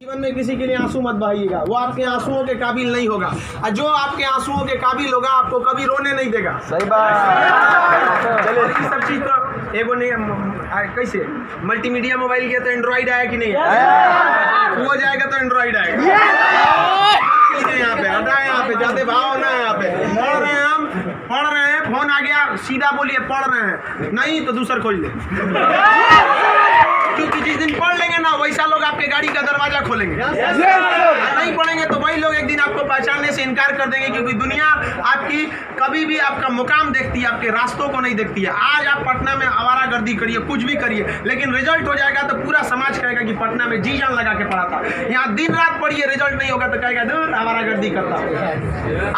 जीवन में किसी के लिए आंसू मत बहाइएगा, वो आपके आंसुओं के काबिल नहीं होगा, और जो आपके आंसुओं के काबिल होगा आपको कभी रोने नहीं देगा। सही बात। चलिए ये सब चीज तो एगो नहीं कैसे मल्टीमीडिया मोबाइल किया तो एंड्रॉइड आया कि नहीं आया, वो जाएगा तो एंड्रॉइड आएगा। यहाँ पे हटा, यहाँ पे जाते भाव ना, यहाँ पे पढ़ रहे हैं, हम पढ़ रहे हैं, फोन आ गया सीधा बोलिए पढ़ रहे हैं, नहीं तो दूसरा खोल ले, क्योंकि जिस दिन पढ़ लेंगे ना वैसा लोग आपके गाड़ी का दरवाजा खोलेंगे। नहीं पढ़ेंगे तो वही लोग एक दिन आपको पहचानने से इनकार कर देंगे, क्योंकि दुनिया आपकी कभी भी आपका मुकाम देखती है, आपके रास्तों को नहीं देखती है। आज आप पटना में आवारागर्दी करिए, कुछ भी करिए, लेकिन रिजल्ट हो जाएगा तो पूरा समाज कहेगा कि पटना में जी जान लगा के पढ़ा था। यहाँ दिन रात पढ़िए, रिजल्ट नहीं होगा तो कहेगा दूर आवारागर्दी करता।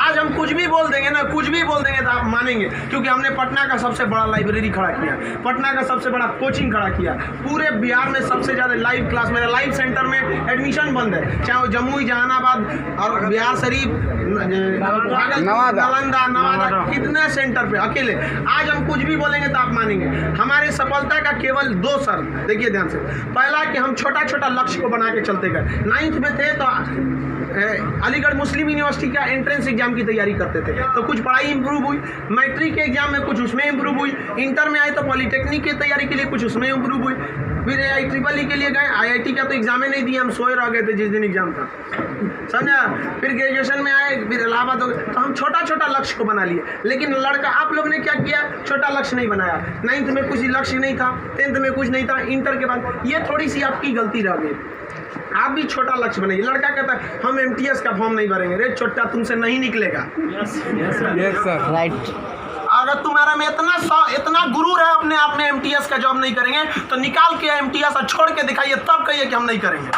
आज हम कुछ भी बोल देंगे ना, कुछ भी बोल देंगे तो आप मानेंगे, क्योंकि हमने पटना का सबसे बड़ा लाइब्रेरी खड़ा किया, पटना का सबसे बड़ा कोचिंग खड़ा किया, पूरे बिहार में सबसे ज्यादा लाइव क्लास, मेरा लाइव सेंटर में एडमिशन बंद है, चाहे वो जमुई, जहानाबाद और बिहार शरीफ, नालंदा, नवादा, कितने सेंटर पे अकेले। आज हम कुछ भी बोलेंगे तो आप मानेंगे। हमारे सफलता का केवल 2 शर्त, देखिए ध्यान से। पहला कि हम छोटा छोटा लक्ष्य को बना के चलते गए। 9th में थे तो अलीगढ़ मुस्लिम यूनिवर्सिटी का एंट्रेंस एग्जाम की तैयारी करते थे, तो कुछ पढ़ाई इंप्रूव हुई, मैट्रिक के एग्जाम में कुछ उसमें इंप्रूव हुई, इंटर में आए तो पॉलिटेक्निक की तैयारी के लिए कुछ उसमें इंप्रूव हुई, फिर IEEE के लिए गए, IIT का तो एग्जाम ही नहीं दिया, हम सोए रह गए थे जिस दिन एग्जाम था, समझा। फिर ग्रेजुएशन में आए, फिर इलाहाबाद हो गए, तो हम छोटा छोटा लक्ष्य को बना लिए। लेकिन लड़का, आप लोग ने क्या किया, छोटा लक्ष्य नहीं बनाया। 9th में कुछ लक्ष्य नहीं था, 10th में कुछ नहीं था, इंटर के बाद ये थोड़ी सी आपकी गलती रह गई। आप भी छोटा लक्ष्य बनाइए। लड़का कहता है हम MTS का फॉर्म नहीं भरेंगे, रे छोटा तुमसे नहीं निकलेगा। राइट। अगर तुम्हारा में इतना गुरूर है अपने आप में, MTS का जॉब नहीं करेंगे तो निकाल के MTS और छोड़ के दिखाइए, तब कहिए कि हम नहीं करेंगे।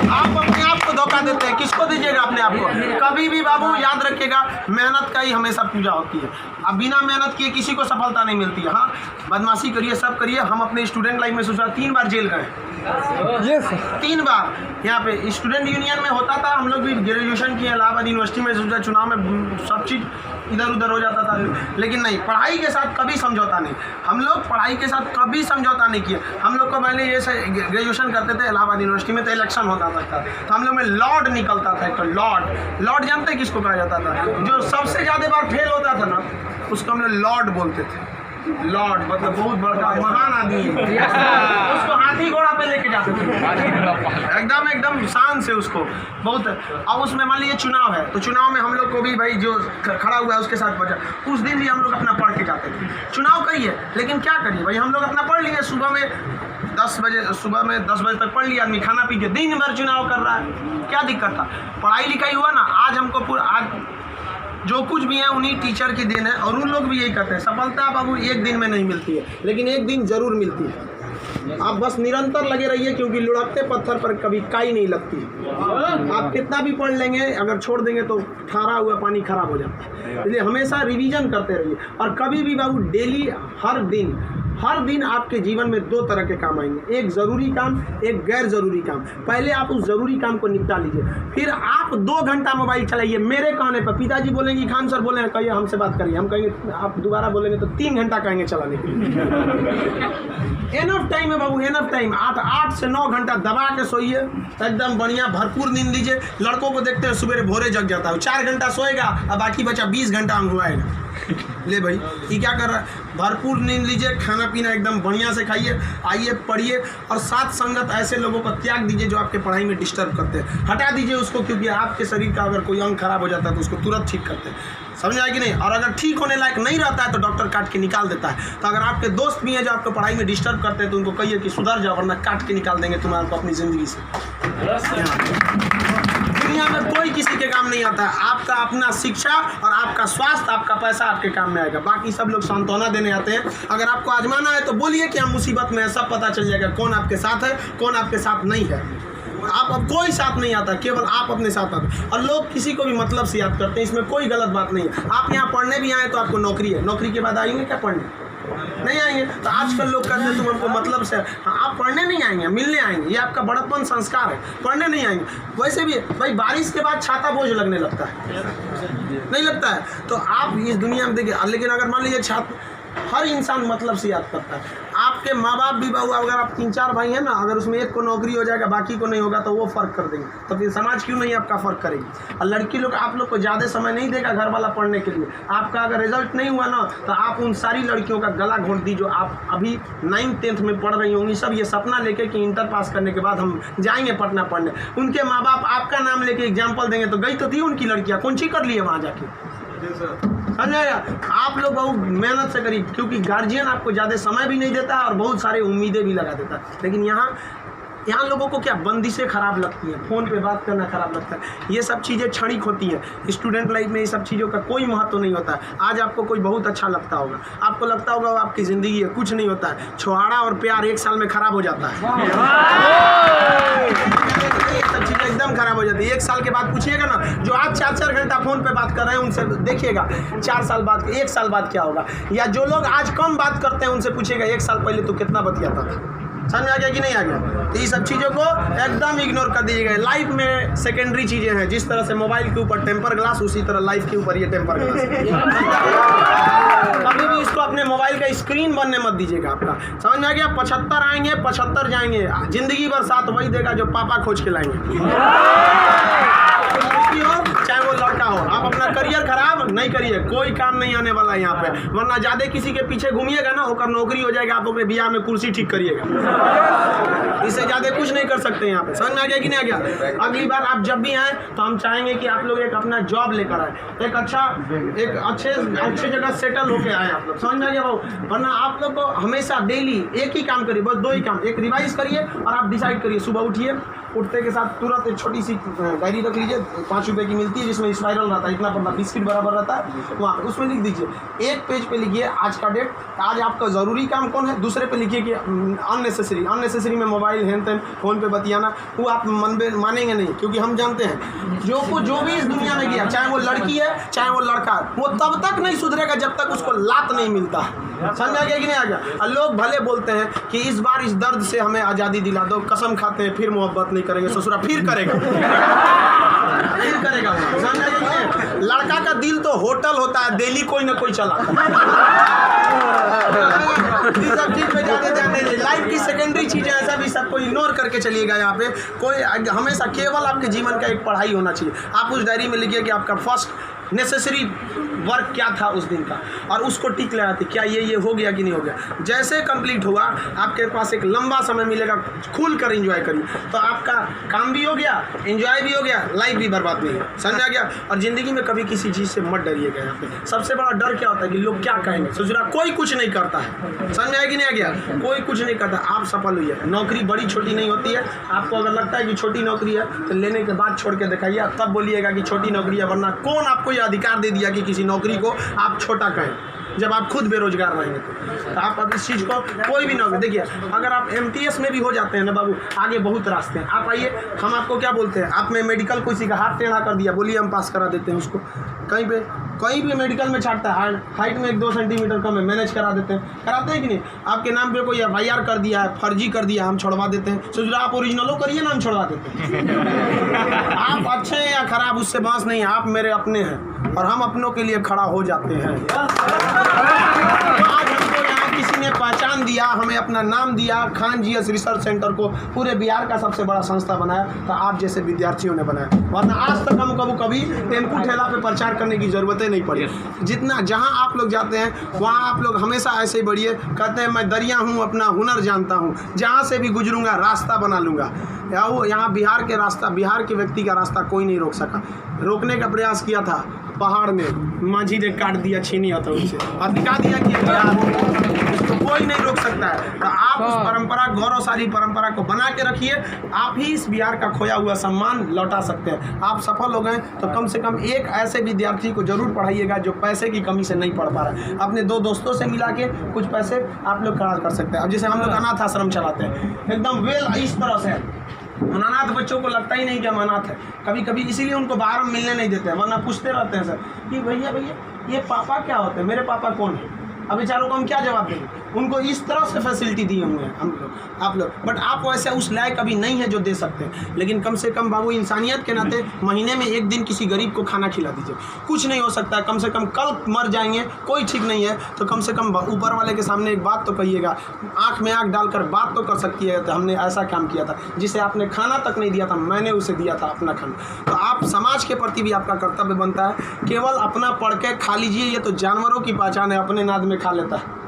आप अपने आप को धोखा देते हैं, किसको दीजिएगा अपने आप को। कभी भी बाबू याद रखिएगा, मेहनत का ही हमेशा पूजा होती है। अब बिना मेहनत किए किसी को सफलता नहीं मिलती है। हाँ, बदमाशी करिए, सब करिए। हम अपने स्टूडेंट लाइफ में सोचा 3 बार जेल गए, 3 बार। यहाँ पे स्टूडेंट यूनियन में होता था, हम लोग भी ग्रेजुएशन किए इलाहाबाद यूनिवर्सिटी में, सोचा चुनाव में सब चीज़ इधर उधर हो जाता था, लेकिन नहीं, पढ़ाई के साथ कभी समझौता नहीं। हम लोग पढ़ाई के साथ कभी समझौता नहीं किए। हम लोग को पहले ये ग्रेजुएशन करते थे इलाहाबाद यूनिवर्सिटी में, तो इलेक्शन होता था, तो हम लोग में लॉर्ड निकलता था। तो लॉर्ड जानते हैं किसको कहा जाता था? जो सबसे ज़्यादा बार फेल होता था ना, उसको हम लोग लॉर्ड बोलते थे। लॉर्ड मतलब बहुत बड़ा महान आदमी है, उसको हाथी घोड़ा पे लेके जाते थे, एकदम शान से उसको बहुत। अब उसमें मान लीजिए चुनाव है, तो चुनाव में हम लोग को भी भाई जो खड़ा हुआ है उसके साथ बचा, उस दिन भी हम लोग अपना पढ़ के जाते थे। चुनाव करिए, लेकिन क्या करिए भाई, हम लोग अपना पढ़ लिए। सुबह में 10 बजे तक पढ़ लिया आदमी, खाना पी के दिन भर चुनाव कर रहा है, क्या दिक्कत था? पढ़ाई लिखाई हुआ ना। आज हमको आज जो कुछ भी है उन्हीं टीचर की देन है, और उन लोग भी यही कहते हैं सफलता बाबू एक दिन में नहीं मिलती है, लेकिन एक दिन जरूर मिलती है। आप बस निरंतर लगे रहिए, क्योंकि लुढ़कते पत्थर पर कभी काई नहीं लगती। आप कितना भी पढ़ लेंगे, अगर छोड़ देंगे तो ठहरा हुआ पानी खराब हो जाता है। इसलिए हमेशा रिवीजन करते रहिए, और कभी भी बाबू डेली, हर दिन आपके जीवन में 2 तरह के काम आएंगे, एक ज़रूरी काम, एक गैर ज़रूरी काम। पहले आप उस ज़रूरी काम को निपटा लीजिए, फिर आप 2 घंटा मोबाइल चलाइए। मेरे कहने पर पिताजी बोलेंगे खान सर बोले कहिए हमसे बात करिए, हम कहेंगे, आप दोबारा बोलेंगे तो 3 घंटा कहेंगे चलाने के लिए। एनफ टाइम है बाबू, एनफ टाइम। 8 से 9 घंटा दबा के सोइए, एकदम बढ़िया भरपूर नींद लीजिए। लड़कों को देखते हैं सुबह भोरे जग जाता है, 4 घंटा सोएगा और बाकी बचा 20 घंटा अंगुआएगा। ले भाई ये क्या कर रहा है? भरपूर नींद लीजिए, खाना पीना एकदम बढ़िया से खाइए, आइए पढ़िए, और साथ संगत ऐसे लोगों को त्याग दीजिए जो आपके पढ़ाई में डिस्टर्ब करते हैं, हटा दीजिए उसको, क्योंकि आपके शरीर का अगर कोई अंग खराब हो जाता है तो उसको तुरंत ठीक करते हैं, समझ आए कि नहीं? और अगर ठीक होने लायक नहीं रहता है तो डॉक्टर काट के निकाल देता है। तो अगर आपके दोस्त भी हैं जो आपको पढ़ाई में डिस्टर्ब करते हैं तो उनको कहिए कि सुधर जाओ, वरना काट के निकाल देंगे तुम्हारे को अपनी ज़िंदगी से। दुनिया में कोई किसी के काम नहीं आता है, आपका अपना शिक्षा और आपका स्वास्थ्य, आपका पैसा आपके काम में आएगा। बाकी सब लोग सांत्वना देने आते हैं। अगर आपको आजमाना है तो बोलिए कि हम मुसीबत में है, सब पता चल जाएगा कौन आपके साथ है, कौन आपके साथ नहीं है। आप अब कोई साथ नहीं आता, केवल आप अपने साथ आते। और लोग किसी को भी मतलब से याद करते हैं, इसमें कोई गलत बात नहीं है। आप यहाँ पढ़ने भी आए तो आपको नौकरी है, नौकरी के बाद आएंगे क्या पढ़ने? नहीं आएंगे। तो आजकल लोग कहते हैं तुम हमको मतलब से, हाँ आप पढ़ने नहीं आएंगे, मिलने आएंगे, ये आपका बड़प्पन संस्कार है, पढ़ने नहीं आएंगे। वैसे भी भाई बारिश के बाद छाता बोझ लगने लगता है, नहीं लगता है? तो आप इस दुनिया में देखिए, लेकिन अगर मान लीजिए छात्र, हर इंसान मतलब से याद करता है। आप आपके माँ बाप भी बहु, अगर आप 3-4 भाई हैं ना, अगर उसमें एक को नौकरी हो जाएगा बाकी को नहीं होगा तो वो फ़र्क कर देंगे, तो फिर समाज क्यों नहीं आपका फ़र्क करेगी। और लड़की लोग आप लोग को ज़्यादा समय नहीं देगा घर वाला पढ़ने के लिए। आपका अगर रिजल्ट नहीं हुआ ना तो आप उन सारी लड़कियों का गला घोंट दी जो आप अभी 9th-10th में पढ़ रही होंगी, सब ये सपना लेके कि इंटर पास करने के बाद हम जाएंगे पटना पढ़ने। उनके माँ बाप आपका नाम लेके एग्जाम्पल देंगे तो गई तो थी उनकी लड़कियाँ, कौन सी कर लिए वहाँ जाके। समझाया, आप लोग बहुत मेहनत से करिए, क्योंकि गार्जियन आपको ज़्यादा समय भी नहीं देता है और बहुत सारे उम्मीदें भी लगा देता है। लेकिन यहाँ लोगों को क्या बंदिशें खराब लगती हैं, फ़ोन पे बात करना खराब लगता है। ये सब चीज़ें क्षणिक होती हैं। स्टूडेंट लाइफ में ये सब चीज़ों का कोई महत्व नहीं होता है। आज आपको कोई बहुत अच्छा लगता होगा, आपको लगता होगा वो आपकी ज़िंदगी है, कुछ नहीं होता है। छुहाड़ा और प्यार 1 साल में ख़राब हो जाता है। सब चीज़ें एकदम खराब हो जाती है। 1 साल के बाद पूछिएगा ना, जो आज 4-4 घंटा फ़ोन पे बात कर रहे हैं उनसे देखिएगा 4 साल बाद 1 साल बाद क्या होगा। या जो लोग आज कम बात करते हैं उनसे पूछिएगा 1 साल पहले तो कितना बतियाता था। समझ आ गया कि नहीं आ गया। तो ये सब चीज़ों को एकदम इग्नोर कर दीजिएगा। लाइफ में सेकेंडरी चीज़ें हैं, जिस तरह से मोबाइल के ऊपर टेम्पर ग्लास, उसी तरह लाइफ के ऊपर ये टेम्पर ग्लास। कभी भी इसको अपने मोबाइल का स्क्रीन बनने मत दीजिएगा आपका। समझ में आ गया। 75 आएंगे 75 जाएंगे, जिंदगी भर साथ वही देगा जो पापा खोज के लाएंगे। चाहे वो लड़का हो, आप अपना करियर खराब नहीं करिए, कोई काम नहीं आने वाला है यहाँ पे। वरना ज्यादा किसी के पीछे घूमिएगा ना, होकर नौकरी हो जाएगा, आप अपने बियाह में कुर्सी ठीक करिएगा। इससे ज्यादा कुछ नहीं कर सकते यहाँ पे। समझ में आ गया कि नहीं आ गया। अगली बार आप जब भी आए तो हम चाहेंगे कि आप लोग एक अपना जॉब लेकर आए, एक अच्छे जगह सेटल होके आए आप लोग। समझ में आ गया भाऊ। वरना आप लोग को हमेशा डेली एक ही काम करिए, बस 2 ही काम। एक रिवाइज करिए और आप डिसाइड करिए, सुबह उठिए, उठते के साथ तुरंत एक छोटी सी डायरी रख लीजिए, 5 रुपए की मिलती है, जिसमें स्पाइरल रहता है, इतना पड़ता बिस्किट बराबर रहता है वहाँ पे, उसमें लिख दीजिए। एक पेज पे लिखिए आज का डेट, आज आपका ज़रूरी काम कौन है। दूसरे पे लिखिए कि अननेसेसरी में मोबाइल हैन तैन फ़ोन पे बतियाना, वो आप मानेंगे नहीं, क्योंकि हम जानते हैं जो भी इस दुनिया में गया, चाहे वो लड़की है चाहे वो लड़का है, वो तब तक नहीं सुधरेगा जब तक उसको लात नहीं मिलता है। समझ आ गया कि नहीं आ गया। लोग भले बोलते हैं कि इस बार इस दर्द से हमें आज़ादी दिला दो, कसम खाते हैं फिर मोहब्बत नहीं करेंगे, ससुरा फिर करेगा। समझ आ गया कि नहीं। लड़का का दिल तो होटल होता है, दिल्ली कोई ना कोई चलाता सब चीज पे ज़्यादा ध्यान नहीं। लाइफ की सेकेंडरी चीज़ें ऐसा भी सबको इग्नोर करके चलिएगा। यहाँ पे कोई हमेशा केवल आपके जीवन का एक पढ़ाई होना चाहिए। आप उस डायरी में लिखिए कि आपका फर्स्ट नेसेसरी वर्क क्या था उस दिन का, और उसको टिक लगाते क्या ये हो गया कि नहीं हो गया। जैसे कंप्लीट हुआ आपके पास एक लंबा समय मिलेगा, खुल कर एंजॉय करिए, तो आपका काम भी हो गया, एंजॉय भी हो गया, लाइफ भी बर्बाद नहीं है। समझ आ गया। और ज़िंदगी में कभी किसी चीज़ से मत डरिएगा। यहाँ पे सबसे बड़ा डर क्या होता है कि लोग क्या कहेंगे। ससुरा कोई कुछ नहीं करता है। समझ आया कि नहीं आ गया। कोई कुछ नहीं करता, आप सफल हुई है। नौकरी बड़ी छोटी नहीं होती है। आपको अगर लगता है कि छोटी नौकरी है तो लेने के बाद छोड़ के दिखाइए, तब बोलिएगा कि छोटी नौकरी है। वरना कौन आपको ये अधिकार दे दिया कि किसी नौकरी को आप छोटा कहें, जब आप खुद बेरोजगार रहेंगे तो आप अब इस चीज़ को कोई भी नौकरी देखिए। अगर आप MTS में भी हो जाते हैं ना बाबू, आगे बहुत रास्ते हैं। आप आइए, हम आपको क्या बोलते हैं, आप में मेडिकल किसी का हाथ टेढ़ा कर दिया, बोलिए हम पास करा देते हैं उसको। कहीं भी मेडिकल में छाटता है, हाइट में 1-2 सेंटीमीटर कम है, मैनेज करा देते हैं। कराते हैं कि नहीं। आपके नाम पे कोई FIR कर दिया है, फर्जी कर दिया, हम छोड़वा देते हैं। सोच आप ओरिजिनलो करिए ना, हम छोड़वा देते हैं। आप अच्छे हैं या खराब उससे बात नहीं है, आप मेरे अपने हैं और हम अपनों के लिए खड़ा हो जाते हैं। आज हमको यहाँ किसी ने पहचान दिया, हमें अपना नाम दिया, खान GS रिसर्च सेंटर को पूरे बिहार का सबसे बड़ा संस्था बनाया, तो आप जैसे विद्यार्थियों ने बनाया। वरना आज तक हम कभी टेम्पू ठेला पे प्रचार करने की ज़रूरत नहीं पड़ी। जितना जहाँ आप लोग जाते हैं वहाँ आप लोग हमेशा ऐसे ही बढ़िए। कहते हैं मैं दरिया हूँ, अपना हुनर जानता हूँ, जहाँ से भी गुजरूंगा रास्ता बना लूँगा। यहाँ बिहार के व्यक्ति का रास्ता कोई नहीं रोक सका। रोकने का प्रयास किया था पहाड़ में, माझी ने काट दिया छीनी हथौड़ी से और दिखा दिया कि इसको कोई नहीं रोक सकता है। तो आप उस परंपरा, गौरवशाली परंपरा को बना के रखिए। आप ही इस बिहार का खोया हुआ सम्मान लौटा सकते हैं। आप सफल हो गए तो कम से कम एक ऐसे विद्यार्थी को जरूर पढ़ाइएगा जो पैसे की कमी से नहीं पढ़ पा रहा है। अपने 2 दोस्तों से मिला के कुछ पैसे आप लोग खर्च कर सकते हैं। अब जैसे हम लोग अनाथ आश्रम चलाते हैं, एकदम इस तरह से अनाथ बच्चों को लगता ही नहीं कि हम अनाथ है। कभी कभी इसीलिए उनको बाहर हम मिलने नहीं देते हैं, वरना पूछते रहते हैं सर कि भैया ये पापा क्या होते हैं, मेरे पापा कौन है। अब बेचारों को हम क्या जवाब देंगे। उनको इस तरह से फैसिलिटी दी होंगे हम लोग आप लोग, बट आप वैसे उस लायक अभी नहीं है जो दे सकते हैं। लेकिन कम से कम बाबू इंसानियत के नाते महीने में एक दिन किसी गरीब को खाना खिला दीजिए। कुछ नहीं हो सकता है, कम से कम कल मर जाएंगे, कोई ठीक नहीं है, तो कम से कम ऊपर वाले के सामने एक बात तो कहिएगा, आँख में आँख डालकर बात तो कर सकती है, तो हमने ऐसा काम किया था जिसे आपने खाना तक नहीं दिया था, मैंने उसे दिया था अपना खाना। तो आप समाज के प्रति भी आपका कर्तव्य बनता है। केवल अपना पढ़ के खा लीजिए, ये तो जानवरों की पहचान है, अपने नाद में खा लेता है,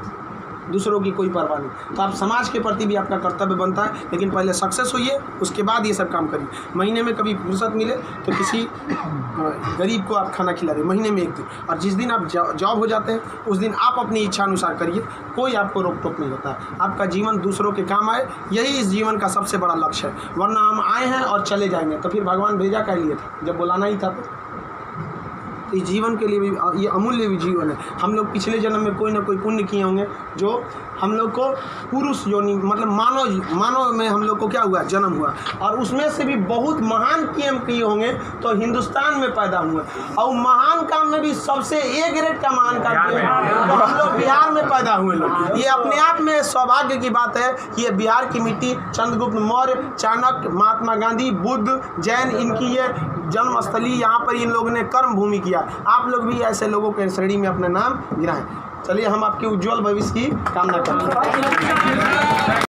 दूसरों की कोई परवाह नहीं। तो आप समाज के प्रति भी आपका कर्तव्य बनता है, लेकिन पहले सक्सेस होइए, उसके बाद ये सब काम करिए। महीने में कभी फुर्सत मिले तो किसी गरीब को आप खाना खिला दें, महीने में एक दिन। और जिस दिन आप जॉब हो जाते हैं उस दिन आप अपनी इच्छा अनुसार करिए, कोई आपको रोक टोक नहीं होता है। आपका जीवन दूसरों के काम आए, यही इस जीवन का सबसे बड़ा लक्ष्य है। वरना हम आए हैं और चले जाएंगे, तो फिर भगवान भेजा क्या लिए था जब बुलाना ही था। तो इस जीवन के लिए भी ये अमूल्य भी जीवन है। हम लोग पिछले जन्म में कोई ना कोई पुण्य किए होंगे जो हम लोग को पुरुष योनि मतलब मानव में हम लोग को क्या हुआ, जन्म हुआ, और उसमें से भी बहुत महान काम किए होंगे तो हिंदुस्तान में पैदा हुए। और महान काम में भी सबसे ए ग्रेड का महान काम किए तो हम लोग बिहार में पैदा हुए लोग। ये अपने आप में सौभाग्य की बात है। ये बिहार की मिट्टी, चंद्रगुप्त मौर्य, चाणक्य, महात्मा गांधी, बुद्ध, जैन, इनकी ये जन्मस्थली, यहाँ पर इन लोगों ने कर्म भूमि किया। आप लोग भी ऐसे लोगों के श्रेणी में अपना नाम गिराएं। चलिए हम आपके उज्जवल भविष्य की कामना करते हैं।